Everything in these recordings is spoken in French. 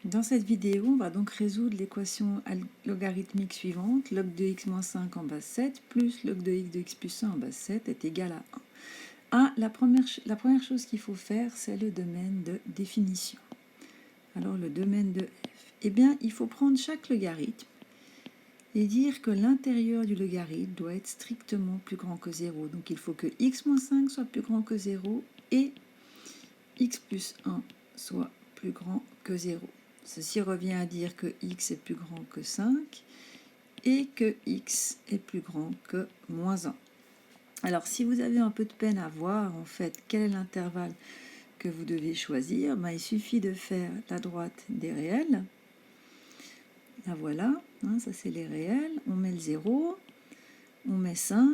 Dans cette vidéo, on va donc résoudre l'équation logarithmique suivante. Log de x moins 5 en base 7 plus log de x de x plus 1 en base 7 est égal à 1. La première chose qu'il faut faire, c'est le domaine de définition. Alors le domaine de f, eh bien, il faut prendre chaque logarithme et dire que l'intérieur du logarithme doit être strictement plus grand que 0. Donc il faut que x moins 5 soit plus grand que 0 et x plus 1 soit plus grand que 0. Ceci revient à dire que x est plus grand que 5 et que x est plus grand que moins 1. Alors si vous avez un peu de peine à voir en fait quel est l'intervalle que vous devez choisir, il suffit de faire la droite des réels. Là voilà, ça c'est les réels. On met le 0, on met 5.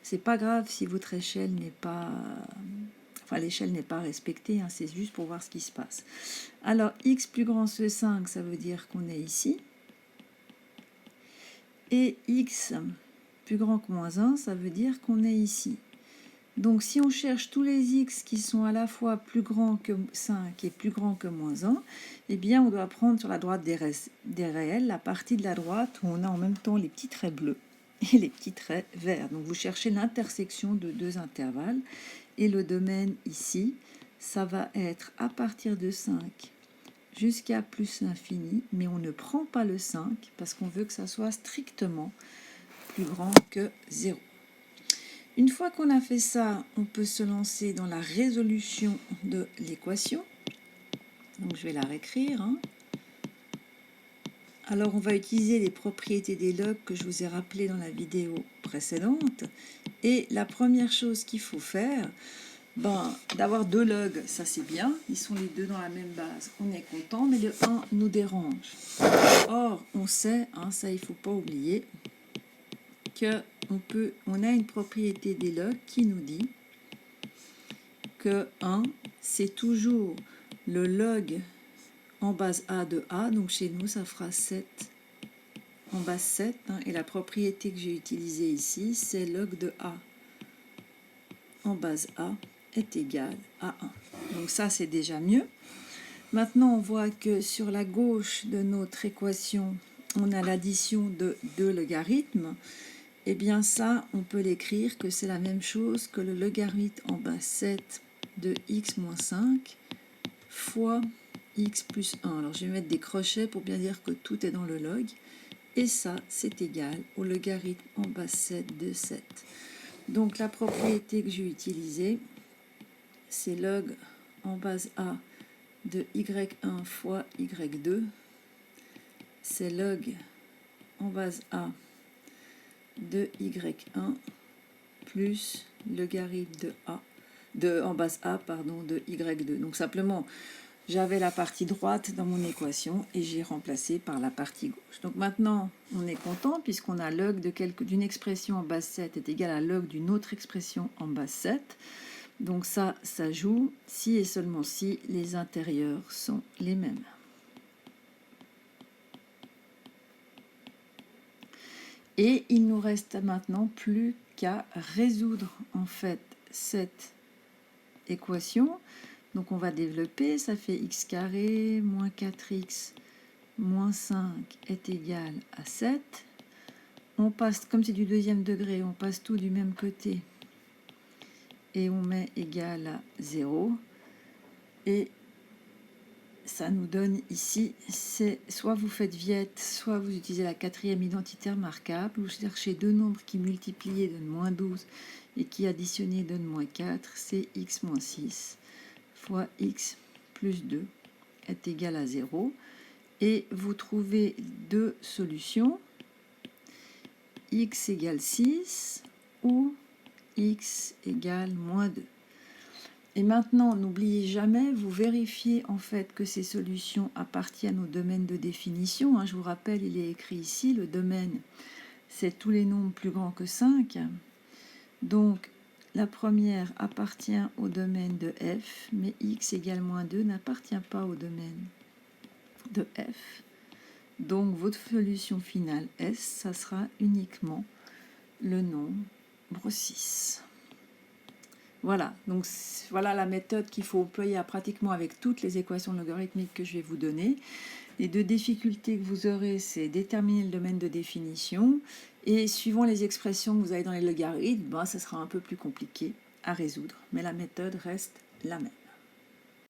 C'est pas grave si votre échelle n'est pas... Enfin, l'échelle n'est pas respectée, c'est juste pour voir ce qui se passe. Alors, x plus grand que 5, ça veut dire qu'on est ici. Et x plus grand que moins 1, ça veut dire qu'on est ici. Donc, si on cherche tous les x qui sont à la fois plus grands que 5 et plus grands que moins 1, eh bien, on doit prendre sur la droite des réels la partie de la droite où on a en même temps les petits traits bleus et les petits traits verts. Donc, vous cherchez l'intersection de deux intervalles. Et le domaine ici, ça va être à partir de 5 jusqu'à plus l'infini, mais on ne prend pas le 5 parce qu'on veut que ça soit strictement plus grand que 0. Une fois qu'on a fait ça, on peut se lancer dans la résolution de l'équation. Donc je vais la réécrire. Alors on va utiliser les propriétés des logs que je vous ai rappelées dans la vidéo précédente. Et la première chose qu'il faut faire, d'avoir deux logs, ça c'est bien, ils sont les deux dans la même base, on est content, mais le 1 nous dérange. Or, on sait, ça il ne faut pas oublier, qu'on a une propriété des logs qui nous dit que 1, c'est toujours le log en base A de A, donc chez nous ça fera 7 en base 7, et la propriété que j'ai utilisée ici, c'est log de A en base A est égal à 1. Donc ça, c'est déjà mieux. Maintenant, on voit que sur la gauche de notre équation, on a l'addition de deux logarithmes. Eh bien ça, on peut l'écrire que c'est la même chose que le logarithme en base 7 de x moins 5 fois x plus 1. Alors je vais mettre des crochets pour bien dire que tout est dans le log. Et ça, c'est égal au logarithme en base 7 de 7. Donc la propriété que j'ai utilisée, c'est log en base A de y1 fois y2. C'est log en base A de y1 plus logarithme en base A de y2. Donc simplement, j'avais la partie droite dans mon équation et j'ai remplacé par la partie gauche. Donc maintenant, on est content puisqu'on a log d'une expression en base 7 est égal à log d'une autre expression en base 7. Donc ça joue si et seulement si les intérieurs sont les mêmes. Et il nous reste maintenant plus qu'à résoudre en fait cette équation. Donc on va développer, ça fait x carré moins 4x moins 5 est égal à 7. On passe, comme c'est du deuxième degré, on passe tout du même côté et on met égal à 0. Et ça nous donne ici, c'est soit vous faites Viette, soit vous utilisez la quatrième identité remarquable, vous cherchez deux nombres qui multipliés donnent moins 12 et qui additionnés donnent moins 4, c'est x moins 6 fois x plus 2 est égal à 0. Et vous trouvez deux solutions, x égale 6 ou x égale moins 2. Et maintenant, n'oubliez jamais, vous vérifiez en fait que ces solutions appartiennent au domaine de définition. Je vous rappelle, il est écrit ici, le domaine, c'est tous les nombres plus grands que 5. Donc, la première appartient au domaine de f, mais x égale moins 2 n'appartient pas au domaine de f. Donc, votre solution finale S, ça sera uniquement le nombre 6. Voilà, donc voilà la méthode qu'il faut employer pratiquement avec toutes les équations logarithmiques que je vais vous donner. Les deux difficultés que vous aurez, c'est déterminer le domaine de définition, et suivant les expressions que vous avez dans les logarithmes, ça sera un peu plus compliqué à résoudre, mais la méthode reste la même.